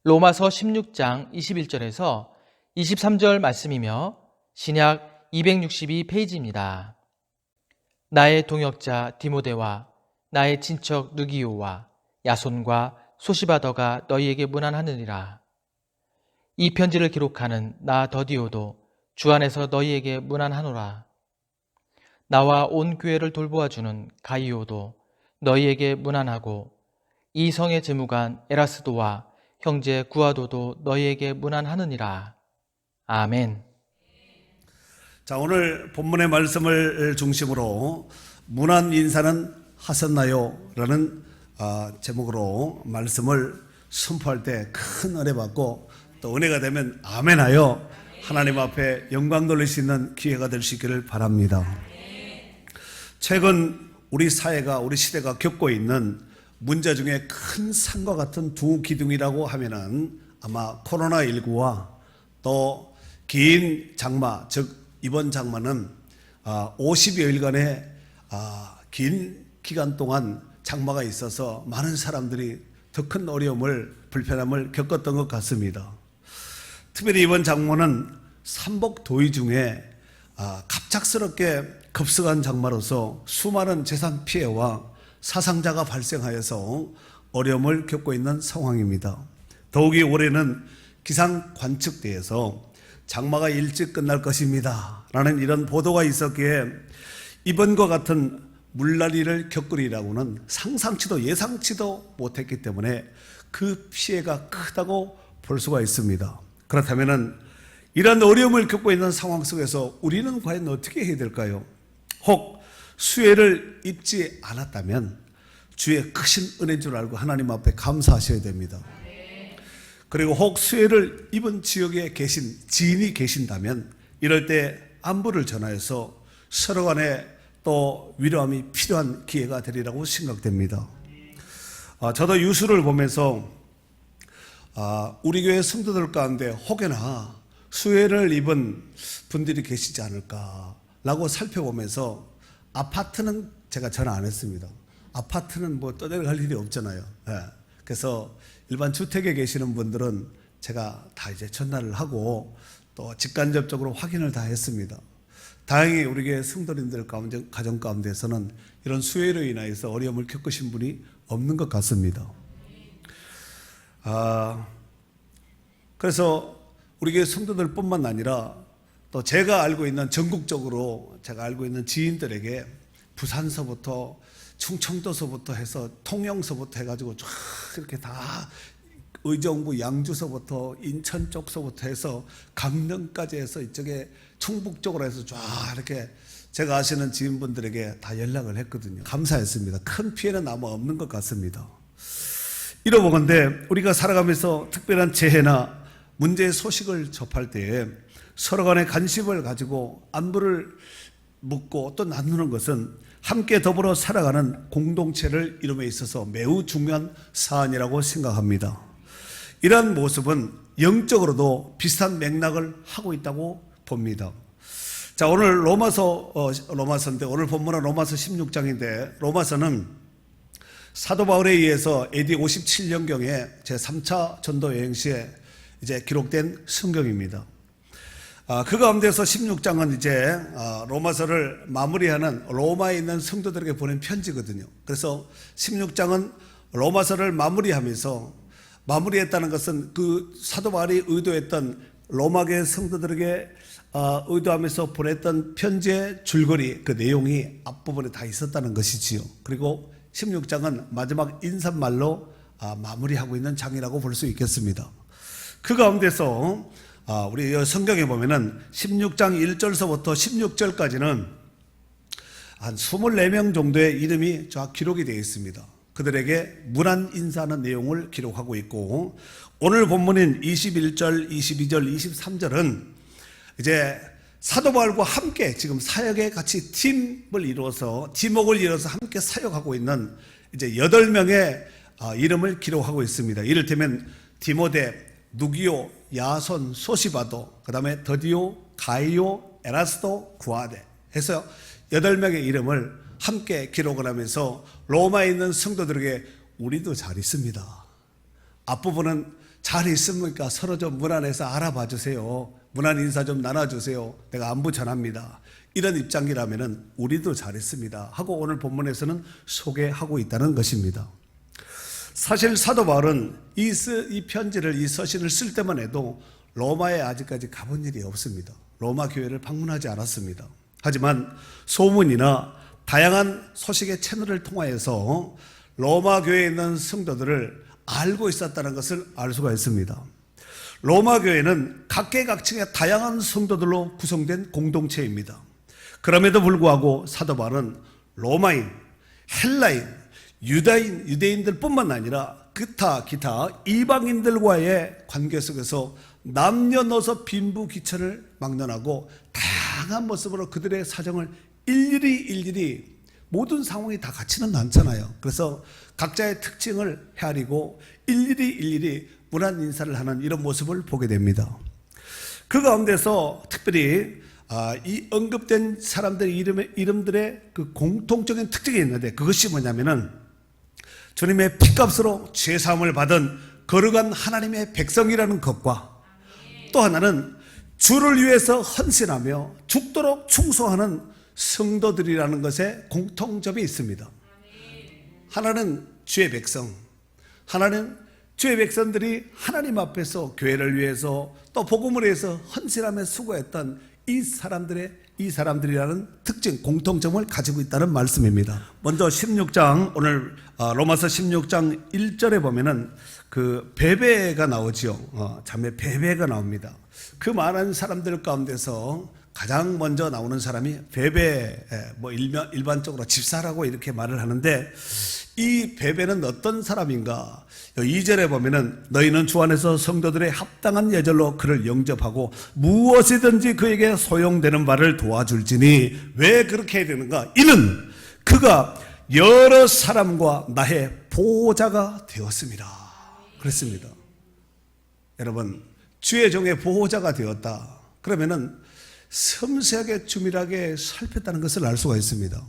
로마서 16장 21절에서 23절 말씀이며 신약 262페이지입니다. 나의 동역자 디모데와 나의 친척 느기오와 야손과 소시바더가 너희에게 문안하느니라. 이 편지를 기록하는 나 더디오도 주 안에서 너희에게 문안하노라. 나와 온 교회를 돌보아주는 가이오도 너희에게 문안하고 이 성의 재무관 에라스도와 형제 구아도도 너희에게 문안하느니라. 아멘. 자, 오늘 본문의 말씀을 중심으로 문안 인사는 하셨나요? 라는 제목으로 말씀을 선포할 때 큰 은혜 받고 또 은혜가 되면 아멘하여 하나님 앞에 영광 돌릴 수 있는 기회가 될 수 있기를 바랍니다. 최근 우리 사회가 우리 시대가 겪고 있는 문제 중에 큰 산과 같은 두 기둥이라고 하면은 아마 코로나19와 또 긴 장마, 즉 이번 장마는 50여일간의 긴 기간 동안 장마가 있어서 많은 사람들이 더 큰 어려움을 불편함을 겪었던 것 같습니다. 특별히 이번 장마는 삼복도의 중에 갑작스럽게 급성한 장마로서 수많은 재산 피해와 사상자가 발생하여서 어려움을 겪고 있는 상황입니다. 더욱이 올해는 기상 관측대에서 장마가 일찍 끝날 것입니다 라는 이런 보도가 있었기에 이번과 같은 물난리를 겪으리라고는 상상치도 예상치도 못했기 때문에 그 피해가 크다고 볼 수가 있습니다. 그렇다면 이런 어려움을 겪고 있는 상황 속에서 우리는 과연 어떻게 해야 될까요? 혹 수혜를 입지 않았다면 주의 크신 은혜인 줄 알고 하나님 앞에 감사하셔야 됩니다. 그리고 혹 수혜를 입은 지역에 계신 지인이 계신다면 이럴 때 안부를 전하여서 서로 간에 또 위로함이 필요한 기회가 되리라고 생각됩니다. 저도 유수를 보면서 우리 교회 성도들 가운데 혹여나 수혜를 입은 분들이 계시지 않을까라고 살펴보면서 아파트는 제가 전화 안 했습니다. 아파트는 뭐 떠내려갈 일이 없잖아요. 그래서 일반 주택에 계시는 분들은 제가 다 이제 전화를 하고 또 직간접적으로 확인을 다 했습니다. 다행히 우리 교회 성도님들 가운데, 가정 가운데서는 이런 수혜로 인하여서 어려움을 겪으신 분이 없는 것 같습니다. 그래서 우리 교회 성도들 뿐만 아니라 또 제가 알고 있는 전국적으로 제가 알고 있는 지인들에게 부산서부터 충청도서부터 해서 통영서부터 해가지고 쫙 이렇게 다 의정부 양주서부터 인천 쪽서부터 해서 강릉까지 해서 이쪽에 충북 쪽으로 해서 쫙 이렇게 제가 아시는 지인분들에게 다 연락을 했거든요. 감사했습니다. 큰 피해는 아마 없는 것 같습니다. 이러보건대 우리가 살아가면서 특별한 재해나 문제의 소식을 접할 때에 서로 간에 관심을 가지고 안부를 묻고 또 나누는 것은 함께 더불어 살아가는 공동체를 이룸에 있어서 매우 중요한 사안이라고 생각합니다. 이러한 모습은 영적으로도 비슷한 맥락을 하고 있다고 봅니다. 자, 오늘 로마서인데 오늘 본문은 로마서 16장인데 로마서는 사도 바울에 의해서 AD 57년경에 제3차 전도 여행 시에 이제 기록된 성경입니다. 그 가운데서 16장은 이제 로마서를 마무리하는 로마에 있는 성도들에게 보낸 편지거든요. 그래서 16장은 로마서를 마무리했다는 것은 그 사도 바울이 의도했던 로마계 성도들에게 의도하면서 보냈던 편지의 줄거리 그 내용이 앞부분에 다 있었다는 것이지요. 그리고 16장은 마지막 인사말로 마무리하고 있는 장이라고 볼 수 있겠습니다. 그 가운데서 우리 성경에 보면은 16장 1절서부터 16절까지는 한 24명 정도의 이름이 쫙 기록이 되어 있습니다. 그들에게 문안 인사하는 내용을 기록하고 있고 오늘 본문인 21절, 22절, 23절은 이제 사도 바울과 함께 지금 사역에 같이 팀목을 이루어서 함께 사역하고 있는 이제 8명의 이름을 기록하고 있습니다. 이를테면 디모데, 누기오, 야손, 소시바도, 그 다음에 더디오, 가이오, 에라스도, 구아데 해서 8명의 이름을 함께 기록을 하면서 로마에 있는 성도들에게 우리도 잘 있습니다. 앞부분은 잘 있습니까? 서로 좀 문 안에서 알아봐 주세요. 문 안 인사 좀 나눠주세요. 내가 안부 전합니다. 이런 입장이라면 우리도 잘했습니다 하고 오늘 본문에서는 소개하고 있다는 것입니다. 사실 사도 바울은 이 편지를, 이 서신을 쓸 때만 해도 로마에 아직까지 가본 일이 없습니다. 로마 교회를 방문하지 않았습니다. 하지만 소문이나 다양한 소식의 채널을 통하여서 로마 교회에 있는 성도들을 알고 있었다는 것을 알 수가 있습니다. 로마 교회는 각계각층의 다양한 성도들로 구성된 공동체입니다. 그럼에도 불구하고 사도 바울은 로마인, 헬라인, 유대인들 뿐만 아니라 기타 이방인들과의 관계 속에서 남녀노소 빈부귀천을 막론하고 다양한 모습으로 그들의 사정을 일일이 모든 상황이 다 같지는 않잖아요. 그래서 각자의 특징을 헤아리고 일일이 문안 인사를 하는 이런 모습을 보게 됩니다. 그 가운데서 특별히 이 언급된 사람들의 이름들의 그 공통적인 특징이 있는데 그것이 뭐냐면은 주님의 피값으로 죄사함을 받은 거룩한 하나님의 백성이라는 것과 또 하나는 주를 위해서 헌신하며 죽도록 충성하는 성도들이라는 것에 공통점이 있습니다. 하나는 주의 백성, 하나는 주의 백성들이 하나님 앞에서 교회를 위해서 또 복음을 위해서 헌신하며 수고했던 이 사람들이라는 특징, 공통점을 가지고 있다는 말씀입니다. 먼저 16장, 오늘 로마서 16장 1절에 보면은 그 베베가 나오죠. 자매 베베가 나옵니다. 그 많은 사람들 가운데서 가장 먼저 나오는 사람이 베베, 일반적으로 집사라고 이렇게 말을 하는데 이 베베는 어떤 사람인가? 2절에 보면은 너희는 주 안에서 성도들의 합당한 예절로 그를 영접하고 무엇이든지 그에게 소용되는 바를 도와줄지니 왜 그렇게 해야 되는가? 이는 그가 여러 사람과 나의 보호자가 되었습니다. 그렇습니다. 여러분, 주의 종의 보호자가 되었다. 그러면은 섬세하게 주밀하게 살폈다는 것을 알 수가 있습니다.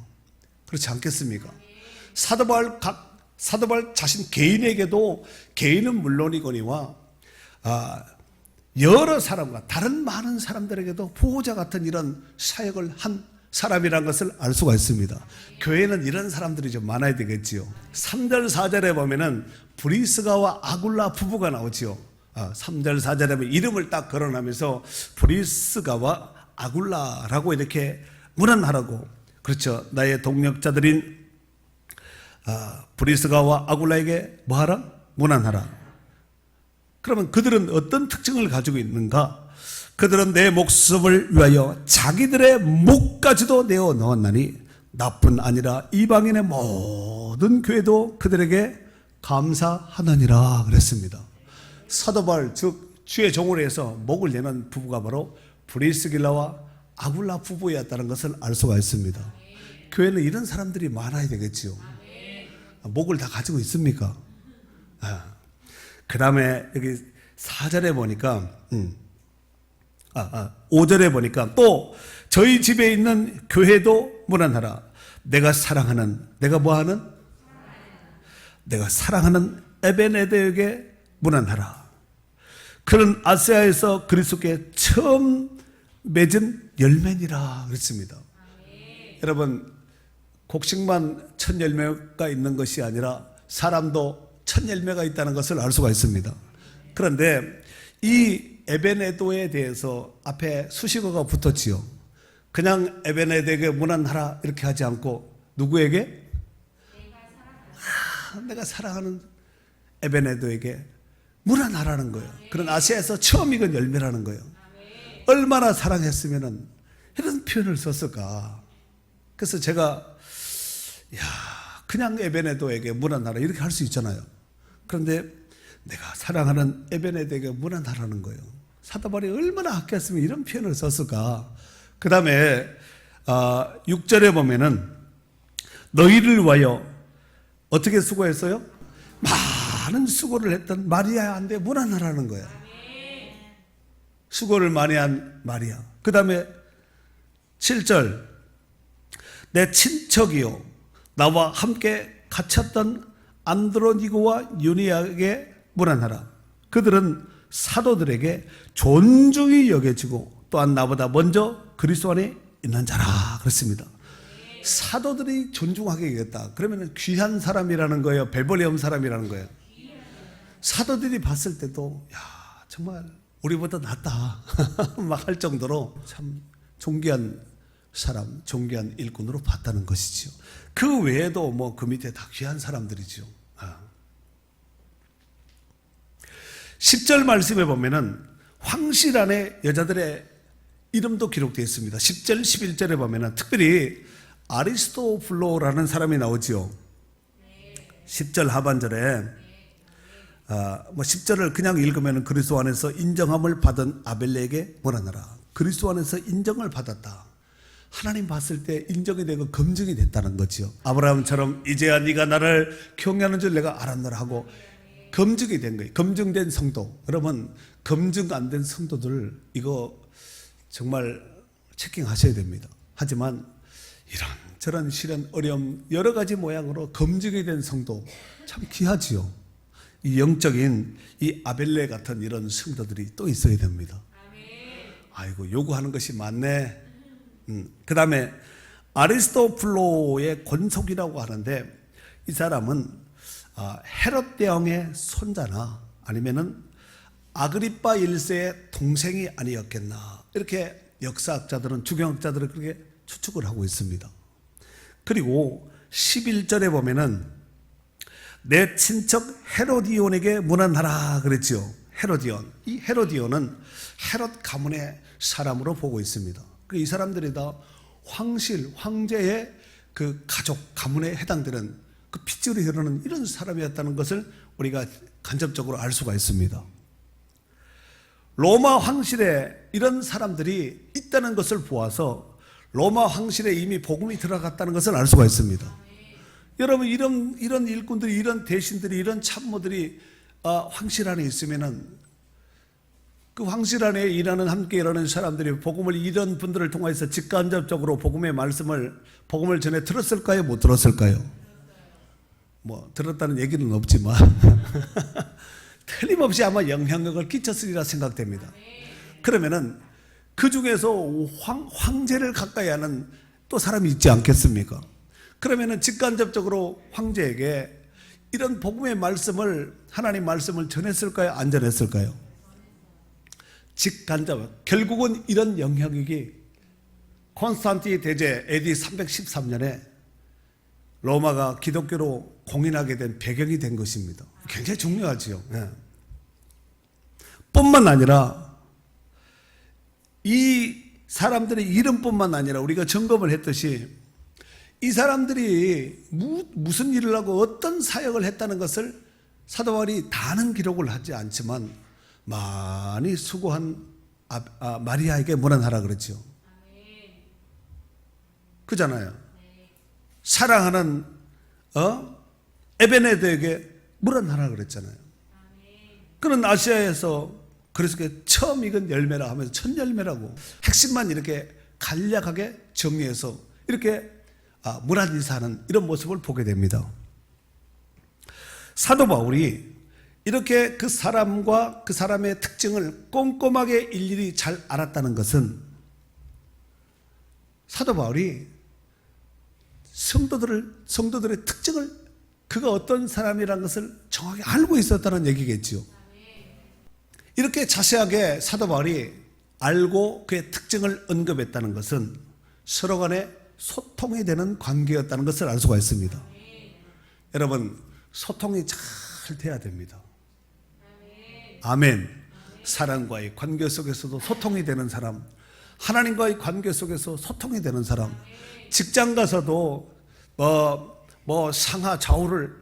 그렇지 않겠습니까? 사도 바울 자신 개인에게도 개인은 물론이거니와 여러 사람과 다른 많은 사람들에게도 보호자 같은 이런 사역을 한 사람이라는 것을 알 수가 있습니다. 교회는 이런 사람들이 좀 많아야 되겠지요. 3절 4절에 보면은 브리스가와 아굴라 부부가 나오지요. 3절 4절에 보면 이름을 딱 거론하면서 브리스가와 아굴라라고 이렇게 문안하라고, 그렇죠. 나의 동역자들인 브리스가와 아굴라에게 뭐하라? 문안하라. 그러면 그들은 어떤 특징을 가지고 있는가? 그들은 내 목숨을 위하여 자기들의 목까지도 내어 넣었나니 나뿐 아니라 이방인의 모든 교회도 그들에게 감사하느니라 그랬습니다. 사도 바울 즉 주의 종으로 해서 목을 내는 부부가 바로 브리스길라와 아굴라 부부였다는 것을 알 수가 있습니다. 교회는 이런 사람들이 많아야 되겠지요. 목을 다 가지고 있습니까? 그 다음에 여기 4절에 보니까 5절에 보니까 또 저희 집에 있는 교회도 문안하라. 내가 사랑하는 에베네드에게 문안하라. 그는 아시아에서 그리스도께 처음 맺은 열매니라 그랬습니다. 여러분, 곡식만 첫 열매가 있는 것이 아니라 사람도 첫 열매가 있다는 것을 알 수가 있습니다. 그런데 이 에베네도에 대해서 앞에 수식어가 붙었지요. 그냥 에베네도에게 문안하라 이렇게 하지 않고 누구에게? 내가 사랑하는 에베네도에게 문안하라는 거예요. 그런 아시아에서 처음 익은 열매라는 거예요. 얼마나 사랑했으면 이런 표현을 썼을까. 그래서 제가 그냥 에베네도에게 문안하라 이렇게 할 수 있잖아요. 그런데 내가 사랑하는 에베네도에게 문안하라는 거예요. 사도 바울이 얼마나 아꼈으면 이런 표현을 썼을까. 그 다음에 6절에 보면은 너희를 위하여 어떻게 수고했어요? 많은 수고를 했던 마리아한테 문안하라는 거예요. 수고를 많이 한 마리아. 그 다음에 7절 내 친척이요 나와 함께 갇혔던 안드로니고와 유니아에게 문안하라. 그들은 사도들에게 존중이 여겨지고 또한 나보다 먼저 그리스도 안에 있는 자라 그랬습니다. 사도들이 존중하게 여겼다. 그러면 귀한 사람이라는 거예요? 별 볼이 없는 사람이라는 거예요? 사도들이 봤을 때도 야 정말 우리보다 낫다 막 할 정도로 참 존귀한 사람, 존귀한 일꾼으로 봤다는 것이죠. 그 외에도 뭐 그 밑에 다 귀한 사람들이죠. 10절 말씀에 보면은 황실 안에 여자들의 이름도 기록되어 있습니다. 10절, 11절에 보면은 특별히 아리스토블로라는 사람이 나오지요. 10절 하반절에 뭐 10절을 그냥 읽으면 그리스도 안에서 인정함을 받은 아벨레에게 뭐라느라 그리스도 안에서 인정을 받았다. 하나님 봤을 때 인정이 되고 검증이 됐다는 거지요. 아브라함처럼 이제야 네가 나를 경외하는 줄 내가 알았노라 하고 검증이 된 거예요. 검증된 성도. 여러분 검증 안 된 성도들 이거 정말 체킹하셔야 됩니다. 하지만 이런저런 시련 어려움 여러 가지 모양으로 검증이 된 성도 참 귀하지요. 이 영적인 이 아벨레 같은 이런 성도들이 또 있어야 됩니다. 아이고 요구하는 것이 많네. 그 다음에 아리스토블로의 권속이라고 하는데 이 사람은 헤롯 대왕의 손자나 아니면은 아그리빠 1세의 동생이 아니었겠나 이렇게 역사학자들은 주경학자들은 그렇게 추측을 하고 있습니다. 그리고 11절에 보면은 내 친척 헤로디온에게 문안하라 그랬죠. 헤로디온. 이 헤로디온은 헤롯 가문의 사람으로 보고 있습니다. 이 사람들이 다 황실, 황제의 그 가족, 가문에 해당되는 그 핏줄이 흐르는 이런 사람이었다는 것을 우리가 간접적으로 알 수가 있습니다. 로마 황실에 이런 사람들이 있다는 것을 보아서 로마 황실에 이미 복음이 들어갔다는 것을 알 수가 있습니다. 여러분 이런 일꾼들이 이런 대신들이 이런 참모들이 황실 안에 있으면은 그 황실 안에 일하는 함께 일하는 사람들이 복음을 이런 분들을 통해서 직간접적으로 복음의 말씀을 복음을 전에 들었을까요? 못 들었을까요? 뭐 들었다는 얘기는 없지만 틀림없이 아마 영향력을 끼쳤으리라 생각됩니다. 그러면은 그 중에서 황제를 가까이 하는 또 사람이 있지 않겠습니까? 그러면은 직간접적으로 황제에게 이런 복음의 말씀을 하나님 말씀을 전했을까요? 안 전했을까요? 직간접. 결국은 이런 영향력이 콘스탄티 대제 AD 313년에 로마가 기독교로 공인하게 된 배경이 된 것입니다. 굉장히 중요하지요. 네. 뿐만 아니라 이 사람들의 이름뿐만 아니라 우리가 점검을 했듯이 이 사람들이 무슨 일을 하고 어떤 사역을 했다는 것을 사도 바울이 다는 기록을 하지 않지만 많이 수고한 마리아에게 문안하라 그랬죠. 그잖아요. 사랑하는 에베네드에게 문안하라 그랬잖아요. 그는 아시아에서 그래서 처음 익은 열매라 하면서 첫 열매라고 핵심만 이렇게 간략하게 정리해서 이렇게 문안 인사하는 이런 모습을 보게 됩니다. 사도 바울이 이렇게 그 사람과 그 사람의 특징을 꼼꼼하게 일일이 잘 알았다는 것은 사도 바울이 성도들의 특징을 그가 어떤 사람이라는 것을 정확히 알고 있었다는 얘기겠죠. 이렇게 자세하게 사도 바울이 알고 그의 특징을 언급했다는 것은 서로 간에 소통이 되는 관계였다는 것을 알 수가 있습니다. 여러분 소통이 잘 돼야 됩니다. 아멘. 사랑과의 관계 속에서도 소통이 되는 사람, 하나님과의 관계 속에서 소통이 되는 사람, 직장 가서도 상하 좌우를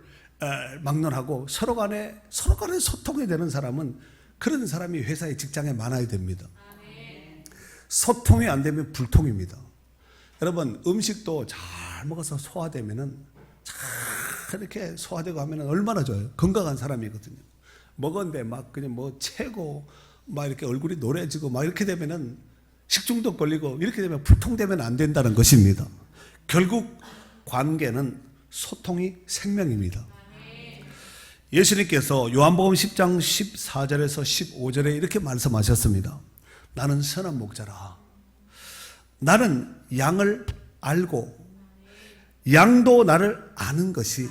막론하고 서로 간에 소통이 되는 사람은 그런 사람이 회사에 직장에 많아야 됩니다. 소통이 안 되면 불통입니다. 여러분 음식도 잘 먹어서 소화되면은 잘 이렇게 소화되고 하면은 얼마나 좋아요. 건강한 사람이거든요. 먹었는데 막 그냥 뭐 채고 막 이렇게 얼굴이 노래지고 막 이렇게 되면은 식중독 걸리고 이렇게 되면 불통되면 안 된다는 것입니다. 결국 관계는 소통이 생명입니다. 예수님께서 요한복음 10장 14절에서 15절에 이렇게 말씀하셨습니다. 나는 선한 목자라. 나는 양을 알고 양도 나를 아는 것이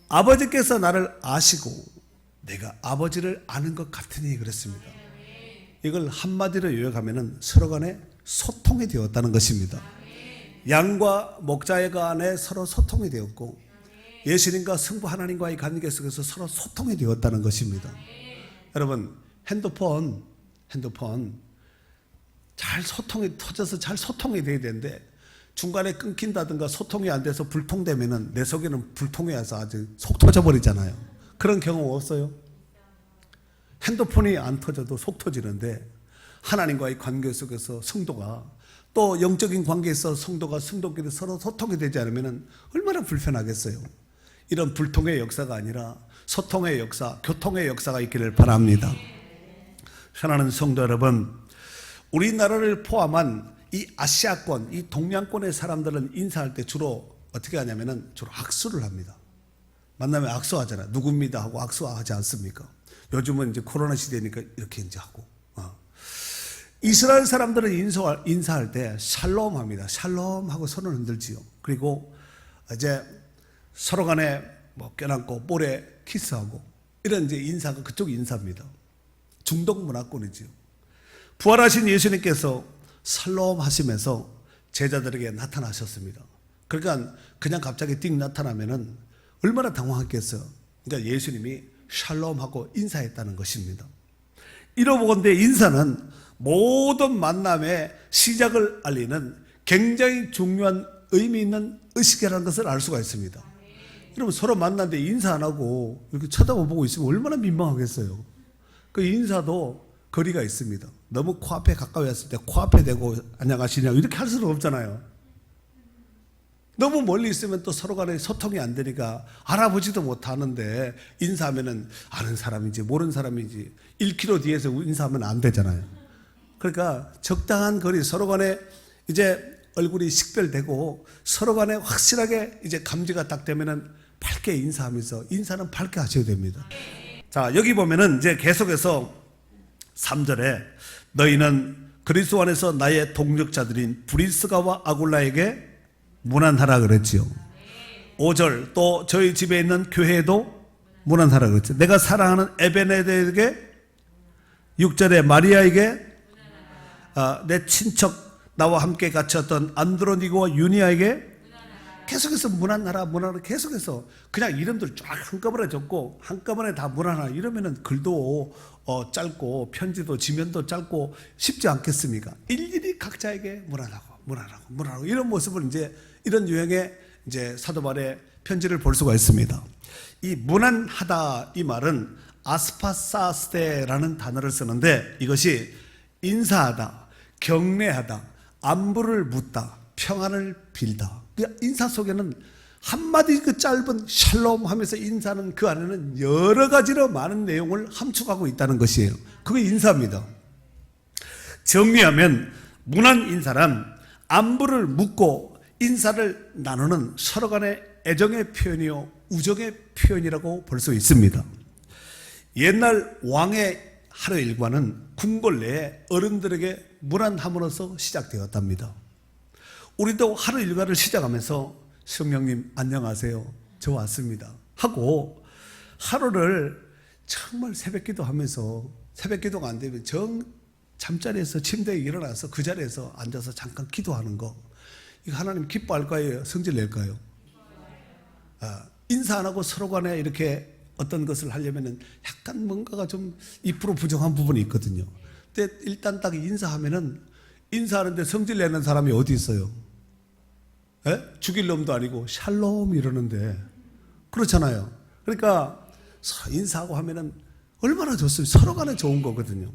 아버지께서 나를 아시고 내가 아버지를 아는 것 같으니 그랬습니다. 이걸 한마디로 요약하면 서로 간에 소통이 되었다는 것입니다. 양과 목자 간에 서로 소통이 되었고 예수님과 성부 하나님과의 관계 속에서 서로 소통이 되었다는 것입니다. 여러분 핸드폰 잘 소통이 터져서 잘 소통이 돼야 되는데 중간에 끊긴다든가 소통이 안 돼서 불통되면은 내 속에는 불통이 와서 아주 속 터져버리잖아요. 그런 경험 없어요? 핸드폰이 안 터져도 속 터지는데 하나님과의 관계 속에서 성도가 또 영적인 관계에서 성도가 성도끼리 서로 소통이 되지 않으면 얼마나 불편하겠어요. 이런 불통의 역사가 아니라 소통의 역사, 교통의 역사가 있기를 바랍니다. 사랑하는 성도 여러분, 우리나라를 포함한 이 아시아권, 이 동양권의 사람들은 인사할 때 주로 어떻게 하냐면은 주로 악수를 합니다. 만나면 악수하잖아요. 누굽니다 하고 악수하지 않습니까? 요즘은 이제 코로나 시대니까 이렇게 이제 하고. 이스라엘 사람들은 인사할 때 샬롬 합니다. 샬롬 하고 손을 흔들지요. 그리고 이제 서로 간에 뭐 껴안고 볼에 키스하고 이런 이제 인사가 그쪽 인사입니다. 중동 문화권이지요. 부활하신 예수님께서 샬롬 하시면서 제자들에게 나타나셨습니다. 그러니까 그냥 갑자기 띵 나타나면은 얼마나 당황했겠어요. 그러니까 예수님이 샬롬하고 인사했다는 것입니다. 이러보건대 인사는 모든 만남의 시작을 알리는 굉장히 중요한 의미 있는 의식이라는 것을 알 수가 있습니다. 여러분 서로 만났는데 인사 안 하고 이렇게 쳐다보고 있으면 얼마나 민망하겠어요. 그 인사도 거리가 있습니다. 너무 코앞에 가까이 왔을 때 코앞에 대고 안녕하시냐고 이렇게 할 수는 없잖아요. 너무 멀리 있으면 또 서로 간에 소통이 안 되니까 알아보지도 못하는데 인사하면은 아는 사람인지 모르는 사람인지 1km 뒤에서 인사하면 안 되잖아요. 그러니까 적당한 거리 서로 간에 이제 얼굴이 식별되고 서로 간에 확실하게 이제 감지가 딱 되면은 밝게 인사하면서 인사는 밝게 하셔야 됩니다. 자, 여기 보면은 이제 계속해서 3절에 너희는 그리스도 안에서 나의 동력자들인 브리스가와 아굴라에게 문안하라 그랬지요. 5절 또 저희 집에 있는 교회에도 문안하라 그랬죠. 내가 사랑하는 에베네드에게 6절에 마리아에게 내 친척 나와 함께 갇혔던 안드로니고와 유니아에게 계속해서 문안하라 계속해서 그냥 이름들 쫙 한꺼번에 적고 한꺼번에 다 문안하라 이러면은 글도 짧고 편지도 지면도 짧고 쉽지 않겠습니까? 일일이 각자에게 문안하고 이런 모습을 이제 이런 유형의 이제 사도 바울의 편지를 볼 수가 있습니다. 이 문안하다 이 말은 아스파사스테라는 단어를 쓰는데 이것이 인사하다, 경례하다, 안부를 묻다, 평안을 빌다. 인사 속에는 한마디 그 짧은 샬롬 하면서 인사는 그 안에는 여러 가지로 많은 내용을 함축하고 있다는 것이에요. 그게 인사입니다. 정리하면 문안 인사란 안부를 묻고 인사를 나누는 서로 간의 애정의 표현이요 우정의 표현이라고 볼 수 있습니다. 옛날 왕의 하루 일과는 궁궐 내에 어른들에게 문안함으로써 시작되었답니다. 우리도 하루 일과를 시작하면서 성령님 안녕하세요 저 왔습니다 하고 하루를 정말 새벽기도 하면서 새벽기도가 안 되면 잠자리에서 침대에 일어나서 그 자리에서 앉아서 잠깐 기도하는 거 이거 하나님 기뻐할까요? 성질 낼까요? 인사 안 하고 서로 간에 이렇게 어떤 것을 하려면은 약간 뭔가가 좀 2% 부정한 부분이 있거든요. 근데 일단 딱 인사하면은 인사하는데 성질 내는 사람이 어디 있어요? 죽일 놈도 아니고 샬롬 이러는데 그렇잖아요. 그러니까 인사하고 하면은 얼마나 좋습니까? 서로 간에 좋은 거거든요.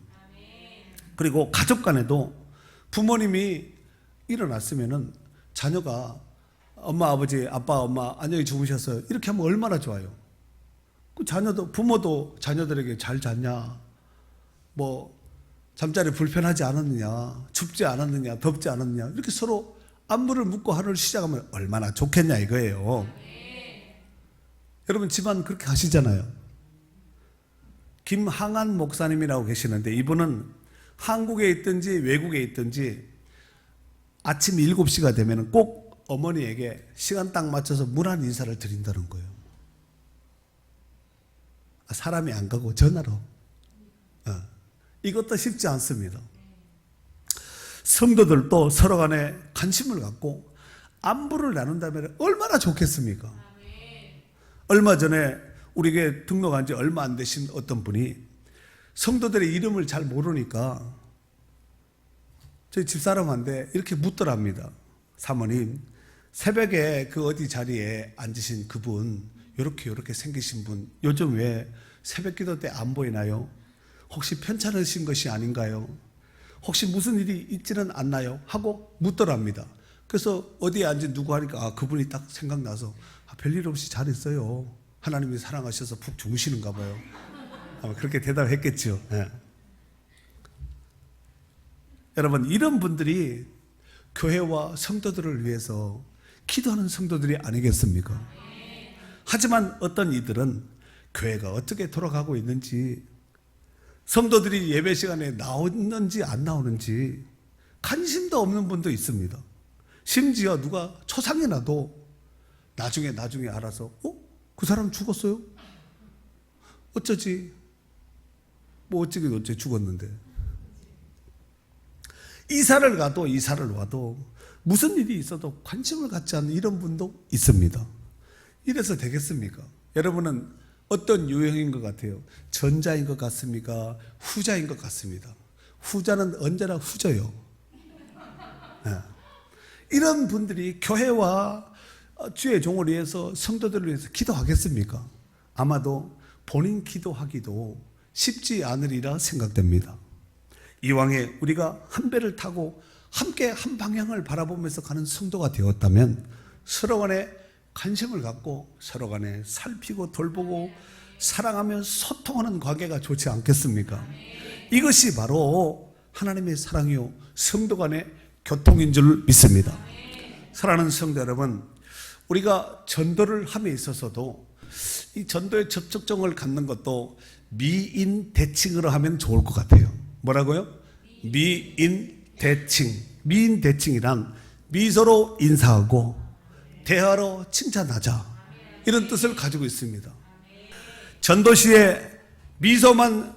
그리고 가족 간에도 부모님이 일어났으면은 자녀가 엄마 아버지 아빠 엄마 안녕히 주무셨어요 이렇게 하면 얼마나 좋아요. 그 자녀도 부모도 자녀들에게 잘 잤냐 뭐 잠자리 불편하지 않았느냐 춥지 않았느냐 덥지 않았느냐 이렇게 서로 안부를 묻고 하루를 시작하면 얼마나 좋겠냐 이거예요. 여러분 집안 그렇게 하시잖아요. 김항한 목사님이라고 계시는데 이분은 한국에 있든지 외국에 있든지 아침 7시가 되면 꼭 어머니에게 시간 딱 맞춰서 문안 인사를 드린다는 거예요. 사람이 안 가고 전화로. 이것도 쉽지 않습니다. 성도들도 서로 간에 관심을 갖고 안부를 나눈다면 얼마나 좋겠습니까? 얼마 전에 우리에게 등록한 지 얼마 안 되신 어떤 분이 성도들의 이름을 잘 모르니까 저희 집사람한테 이렇게 묻더랍니다. 사모님, 새벽에 그 어디 자리에 앉으신 그분, 요렇게 생기신 분, 요즘 왜 새벽 기도 때 안 보이나요? 혹시 편찮으신 것이 아닌가요? 혹시 무슨 일이 있지는 않나요? 하고 묻더랍니다. 그래서 어디에 앉은 누구 하니까 그분이 딱 생각나서 별일 없이 잘 있어요. 하나님이 사랑하셔서 푹 주무시는가 봐요. 아마 그렇게 대답했겠죠. 네. 여러분, 이런 분들이 교회와 성도들을 위해서 기도하는 성도들이 아니겠습니까? 하지만 어떤 이들은 교회가 어떻게 돌아가고 있는지, 성도들이 예배 시간에 나오는지 안 나오는지 관심도 없는 분도 있습니다. 심지어 누가 초상이 나도 나중에 알아서 그 사람 죽었어요? 어쩌지? 뭐 어쩌긴 어째 죽었는데. 이사를 와도 무슨 일이 있어도 관심을 갖지 않는 이런 분도 있습니다. 이래서 되겠습니까? 여러분은 어떤 유형인 것 같아요? 전자인 것 같습니까? 후자인 것 같습니다. 후자는 언제나 후져요. 네. 이런 분들이 교회와 주의 종을 위해서, 성도들을 위해서 기도하겠습니까? 아마도 본인 기도하기도 쉽지 않으리라 생각됩니다. 이왕에 우리가 한 배를 타고 함께 한 방향을 바라보면서 가는 성도가 되었다면 서로 간에 관심을 갖고 서로 간에 살피고 돌보고 사랑하며 소통하는 관계가 좋지 않겠습니까? 이것이 바로 하나님의 사랑이요 성도 간의 교통인 줄 믿습니다. 사랑하는 성도 여러분, 우리가 전도를 함에 있어서도 이 전도의 접촉점을 갖는 것도 미인 대칭으로 하면 좋을 것 같아요. 뭐라고요? 미인 대칭. 미인 대칭이란 미소로 인사하고 대화로 칭찬하자, 이런 뜻을 가지고 있습니다. 전도시에 미소만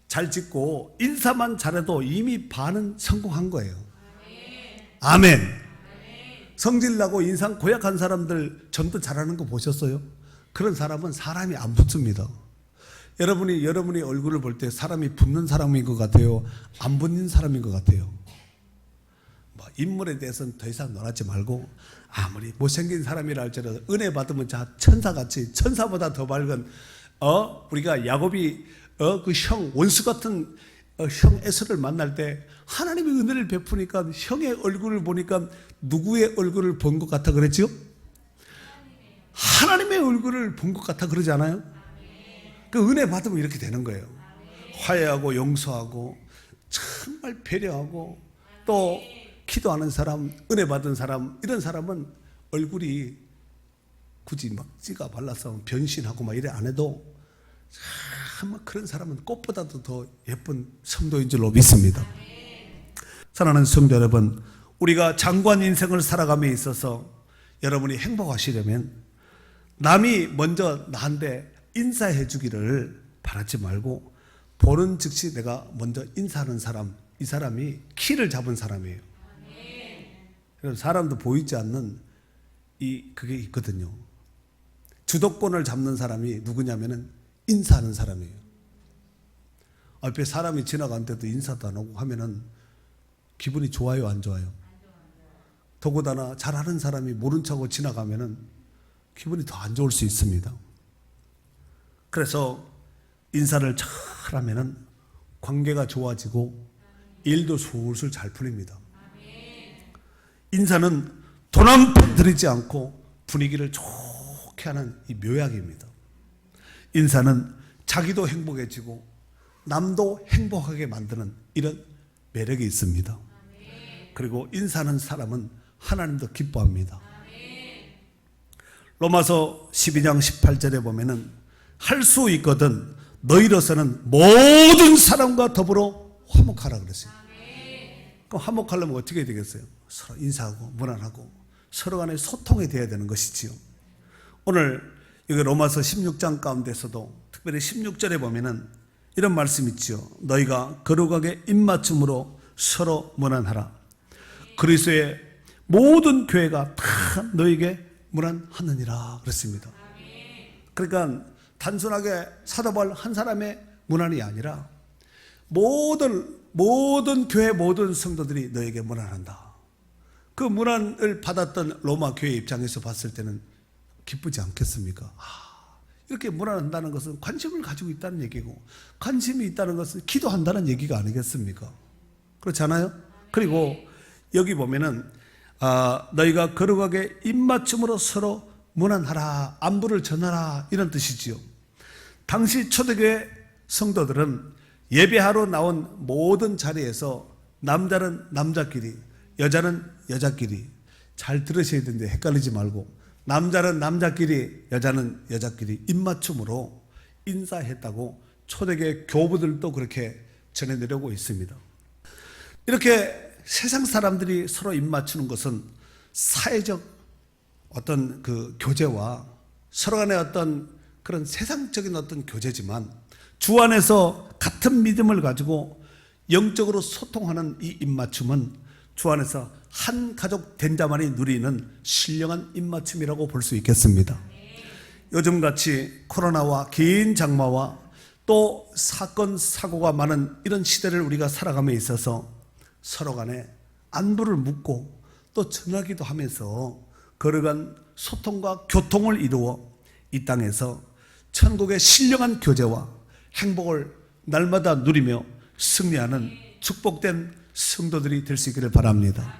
잘 짓고 인사만 잘해도 이미 반은 성공한 거예요. 아멘. 성질나고 인상 고약한 사람들 전도 잘하는 거 보셨어요? 그런 사람은 사람이 안 붙습니다. 여러분이 얼굴을 볼 때 사람이 붙는 사람인 것 같아요? 안 붙는 사람인 것 같아요? 인물에 대해서는 더 이상 논하지 말고, 아무리 못생긴 사람이라 할지라도 은혜 받으면 천사같이, 천사보다 더 밝은 우리가 야곱이 그 형, 원수 같은 형 에서를 만날 때 하나님의 은혜를 베푸니까 형의 얼굴을 보니까 누구의 얼굴을 본 것 같아 그랬죠? 하나님의 얼굴을 본 것 같아 그러지 않아요? 그 은혜 받으면 이렇게 되는 거예요. 화해하고 용서하고 정말 배려하고 또 기도하는 사람, 은혜 받은 사람, 이런 사람은 얼굴이 굳이 막 찌가 발라서 변신하고 막 이래 안 해도 참 그런 사람은 꽃보다도 더 예쁜 성도인 줄로 믿습니다. 사랑하는 성도 여러분, 우리가 장관 인생을 살아감에 있어서 여러분이 행복하시려면 남이 먼저 나한테 인사해 주기를 바라지 말고 보는 즉시 내가 먼저 인사하는 사람, 이 사람이 키를 잡은 사람이에요. 그래서 사람도 보이지 않는 그게 있거든요. 주도권을 잡는 사람이 누구냐면은 인사하는 사람이에요. 앞에 사람이 지나가는데도 인사도 안 하고 하면은 기분이 좋아요, 안 좋아요? 더군다나 잘하는 사람이 모른 척하고 지나가면은 기분이 더 안 좋을 수 있습니다. 그래서 인사를 잘 하면은 관계가 좋아지고 일도 술술 잘 풀립니다. 인사는 돈 한 푼 들이지 않고 분위기를 좋게 하는 이 묘약입니다. 인사는 자기도 행복해지고 남도 행복하게 만드는 이런 매력이 있습니다. 그리고 인사하는 사람은 하나님도 기뻐합니다. 로마서 12장 18절에 보면은 할 수 있거든 너희로서는 모든 사람과 더불어 화목하라 그랬어요. 그럼 화목하려면 어떻게 되겠어요? 서로 인사하고 문안하고 서로 간에 소통이 돼야 되는 것이지요. 오늘 여기 로마서 16장 가운데서도 특별히 16절에 보면은 이런 말씀 있죠. 너희가 거룩하게 입맞춤으로 서로 문안하라. 그리스도의 모든 교회가 다 너에게 문안하느니라 그랬습니다. 그러니까 단순하게 사도 바울 한 사람의 문안이 아니라 모든 교회 모든 성도들이 너에게 문안한다. 그 문안을 받았던 로마 교회 입장에서 봤을 때는 기쁘지 않겠습니까? 이렇게 문안한다는 것은 관심을 가지고 있다는 얘기고, 관심이 있다는 것은 기도한다는 얘기가 아니겠습니까? 그렇잖아요? 그리고 여기 보면은 너희가 거룩하게 입맞춤으로 서로 문안하라, 안부를 전하라, 이런 뜻이지요. 당시 초대교회 성도들은 예배하러 나온 모든 자리에서 남자는 남자끼리, 여자는 여자끼리, 잘 들으셔야 되는데 헷갈리지 말고, 남자는 남자끼리, 여자는 여자끼리 입맞춤으로 인사했다고 초대교회 교부들도 그렇게 전해내려고 있습니다. 이렇게 세상 사람들이 서로 입맞추는 것은 사회적 어떤 그 교제와 서로 간의 어떤 그런 세상적인 어떤 교제지만, 주 안에서 같은 믿음을 가지고 영적으로 소통하는 이 입맞춤은 주 안에서 한 가족 된 자만이 누리는 신령한 입맞춤이라고 볼 수 있겠습니다. 요즘같이 코로나와 긴 장마와 또 사건 사고가 많은 이런 시대를 우리가 살아감에 있어서 서로 간에 안부를 묻고 또 전하기도 하면서 거룩한 소통과 교통을 이루어 이 땅에서 천국의 신령한 교제와 행복을 날마다 누리며 승리하는 축복된 성도들이 될 수 있기를 바랍니다.